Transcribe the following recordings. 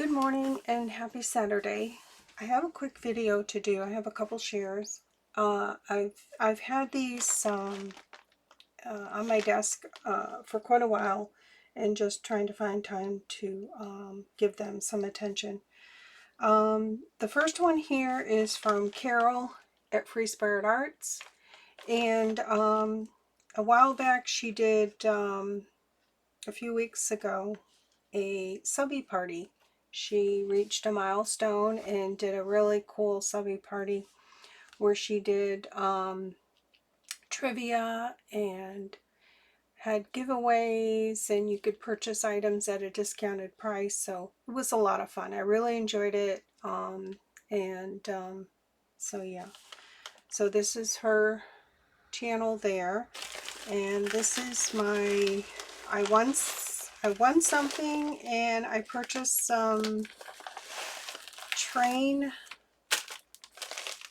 Good morning and happy Saturday. I have a quick video to do. I have a couple shares. I've had these on my desk for quite a while and just trying to find time to give them some attention. The first one here is from Caryl at Free Spirit Arts, and a while back she did, a few weeks ago, a Subbie party. She reached a milestone and did a really cool Subbie party where she did trivia and had giveaways, and you could purchase items at a discounted price. So it was a lot of fun. I really enjoyed it. So yeah. So this is her channel there, and this is my I won something, and I purchased some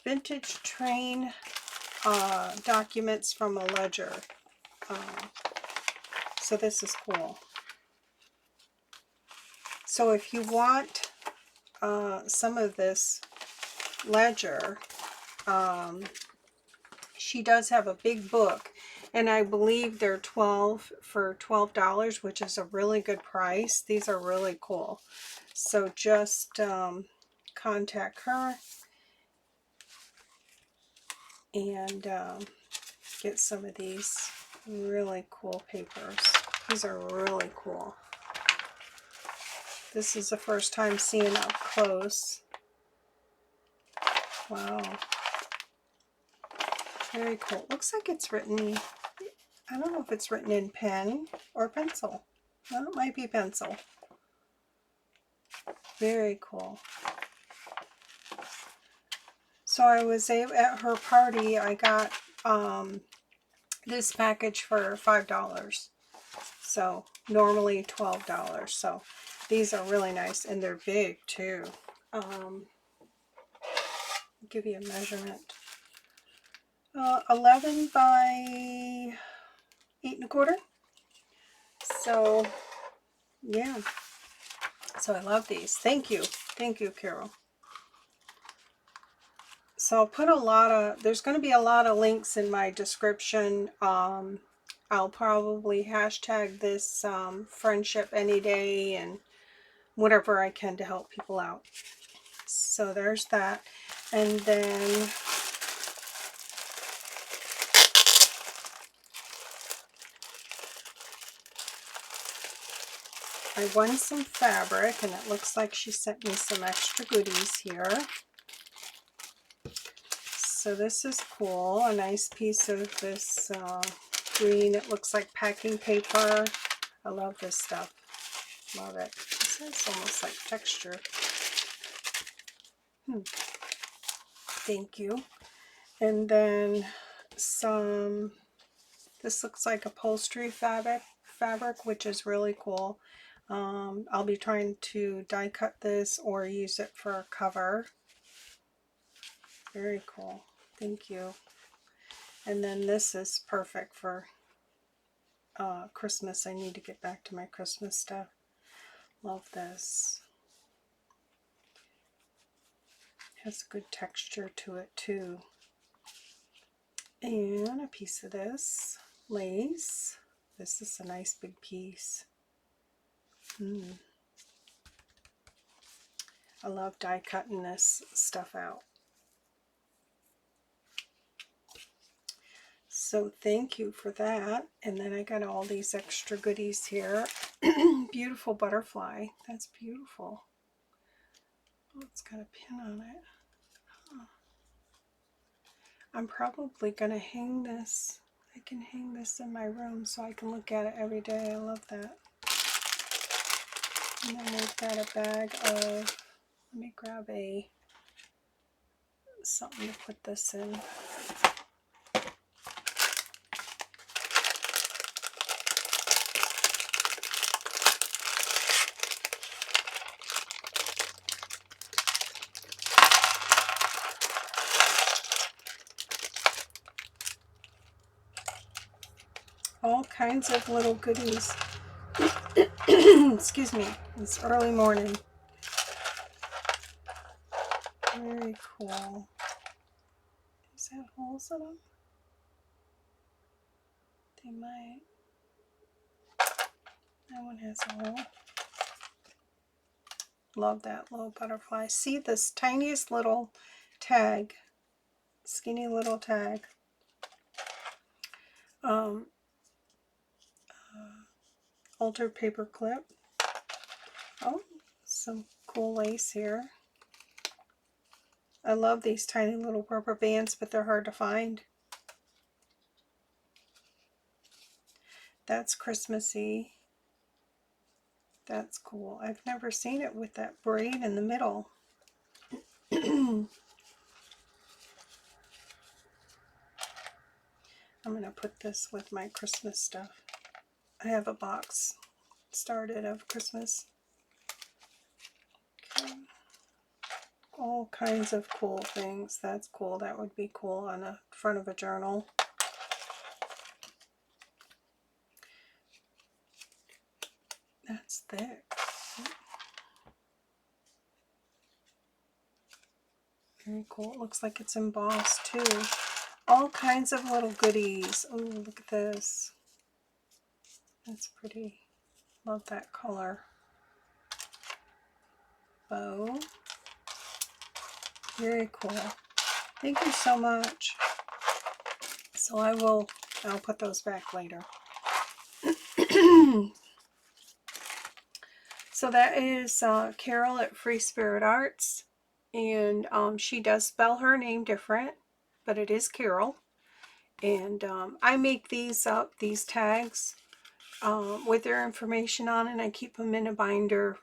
vintage train documents from a ledger. So this is cool. So if you want some of this ledger, she does have a big book, and I believe they're $12, which is a really good price. These are really cool. So just contact her and get some of these really cool papers. These are really cool. This is the first time seeing up close. Wow. Very cool. Looks like it's written, I don't know if it's written in pen or pencil. Well, it might be pencil. Very cool. So I was at her party. I got this package for $5. So normally $12. So these are really nice, and they're big too. I'll give you a measurement. 11 by 8 1/4. So yeah. So I love these. Thank you. Thank you, Caryl. So I'll put there's going to be a lot of links in my description. I'll probably hashtag this friendship any day and whatever I can to help people out. So there's that. And then I won some fabric, and it looks like she sent me some extra goodies here. So this is cool. A nice piece of this green, it looks like packing paper. I love this stuff. Love it. This is almost like texture. Thank you. And then some, this looks like upholstery fabric, which is really cool. I'll be trying to die cut this or use it for a cover. Very cool. Thank you. And then this is perfect for Christmas. I need to get back to my Christmas stuff. Love this. Has good texture to it too. And a piece of this lace. This is a nice big piece. I love die cutting this stuff out. So thank you for that. And then I got all these extra goodies here. Beautiful butterfly. That's beautiful. Oh, it's got a pin on it. Huh. I'm probably going to hang this. I can hang this in my room so I can look at it every day. I love that. And then we've got a bag of, let me grab something to put this in. All kinds of little goodies. Excuse me, it's early morning. Very cool. Does that have holes in them? They might. That one has a hole. Love that little butterfly. See this tiniest little tag. Skinny little tag. Altered paper clip. Oh, some cool lace here. I love these tiny little rubber bands, but they're hard to find. That's Christmassy. That's cool. I've never seen it with that braid in the middle. I'm going to put this with my Christmas stuff. I have a box started of Christmas. Okay. All kinds of cool things. That's cool. That would be cool on the front of a journal. That's thick. Very cool. It looks like it's embossed too. All kinds of little goodies. Oh, look at this. That's pretty. Love that color. Bow. Very cool. Thank you so much. So I'll put those back later. So that is Carol at Free Spirit Arts. And she does spell her name different, but it is Carol. And I make these up, these tags, with their information on it, and I keep them in a binder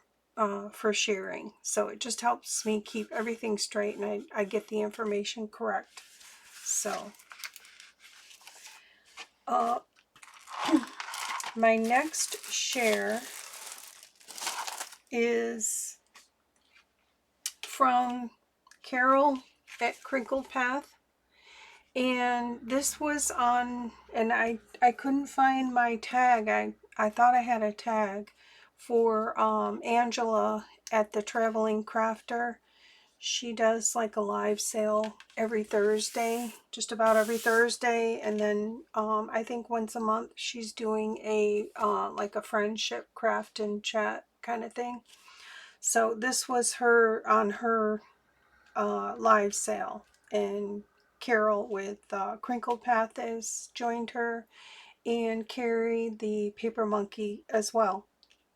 for sharing. So it just helps me keep everything straight, and I get the information correct. So my next share is from Carol at Crinkled Path. And this was on, and I couldn't find my tag. I thought I had a tag for Angela at the Traveling Crafter. She does like a live sale every Thursday, just about every Thursday. And then I think once a month she's doing a like a friendship craft and chat kind of thing. So this was her on her live sale, and Carol with Crinkled Path has joined her, and Carrie the Paper Monkey as well.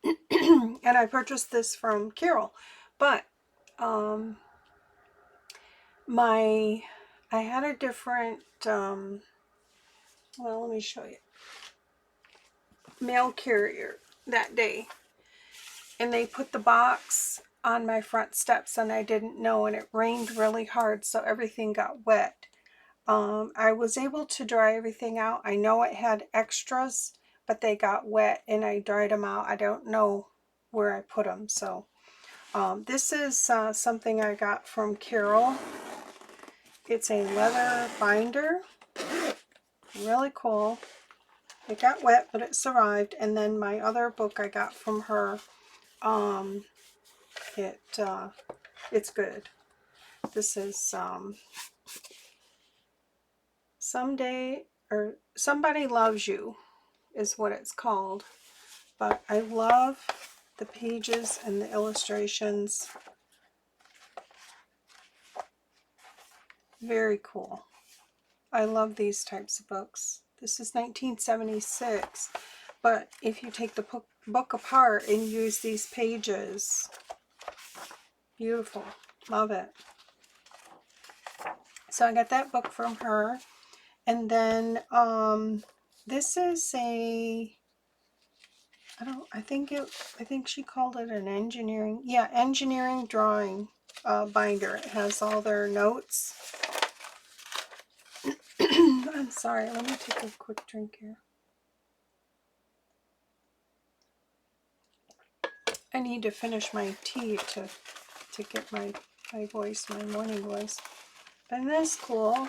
And I purchased this from Carol, but I had a different well, let me show you, mail carrier that day, and they put the box on my front steps and I didn't know, and it rained really hard, so everything got wet. I was able to dry everything out. I know it had extras, but they got wet and I dried them out. I don't know where I put them. So this is something I got from Carol. It's a leather binder. Really cool. It got wet, but it survived. And then my other book I got from her. It's good. This is Someday, or Somebody Loves You is what it's called. But I love the pages and the illustrations. Very cool. I love these types of books. This is 1976, but if you take the book apart and use these pages, beautiful. Love it. So I got that book from her. And then this is a, I think she called it an engineering drawing binder. It has all their notes. I'm sorry, let me take a quick drink here. I need to finish my tea to get my voice, my morning voice. And that's cool.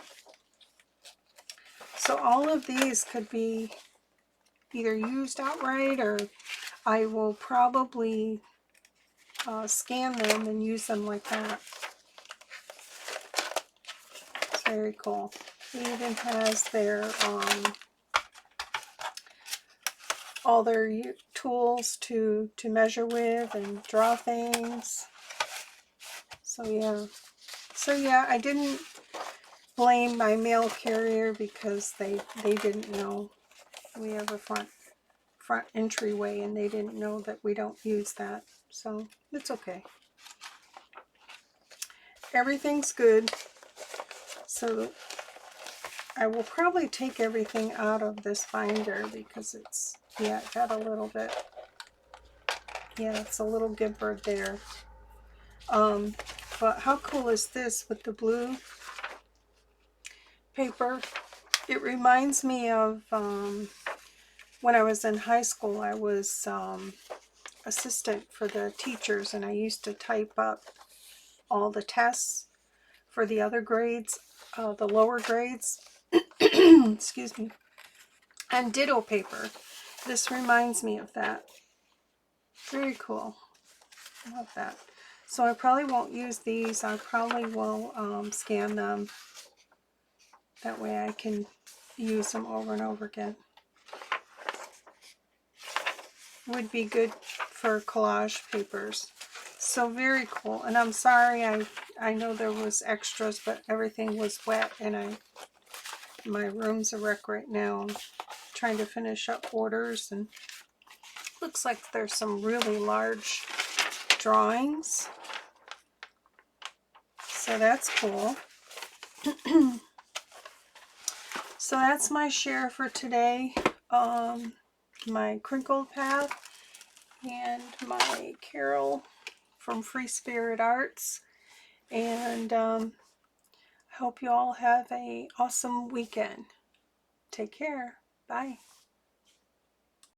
So all of these could be either used outright, or I will probably scan them and use them like that. Very cool. It even has their all their tools to measure with and draw things. So yeah, I didn't blame my mail carrier because they didn't know. We have a front entryway and they didn't know that we don't use that. So it's okay. Everything's good. So I will probably take everything out of this binder because it's, yeah, it got a little bit, yeah, it's a little gibbered there. But how cool is this with the blue paper? It reminds me of when I was in high school. I was assistant for the teachers, and I used to type up all the tests for the other grades, the lower grades, excuse me, and ditto paper. This reminds me of that. Very cool. I love that. So I probably won't use these. I probably will scan them. That way I can use them over and over again. Would be good for collage papers. So very cool. And I'm sorry, I know there was extras, but everything was wet, and my room's a wreck right now. I'm trying to finish up orders, and looks like there's some really large drawings. So that's cool. So that's my share for today. My crinkled path and my Caryl from Free Spirit Arts. And I hope you all have an awesome weekend. Take care. Bye.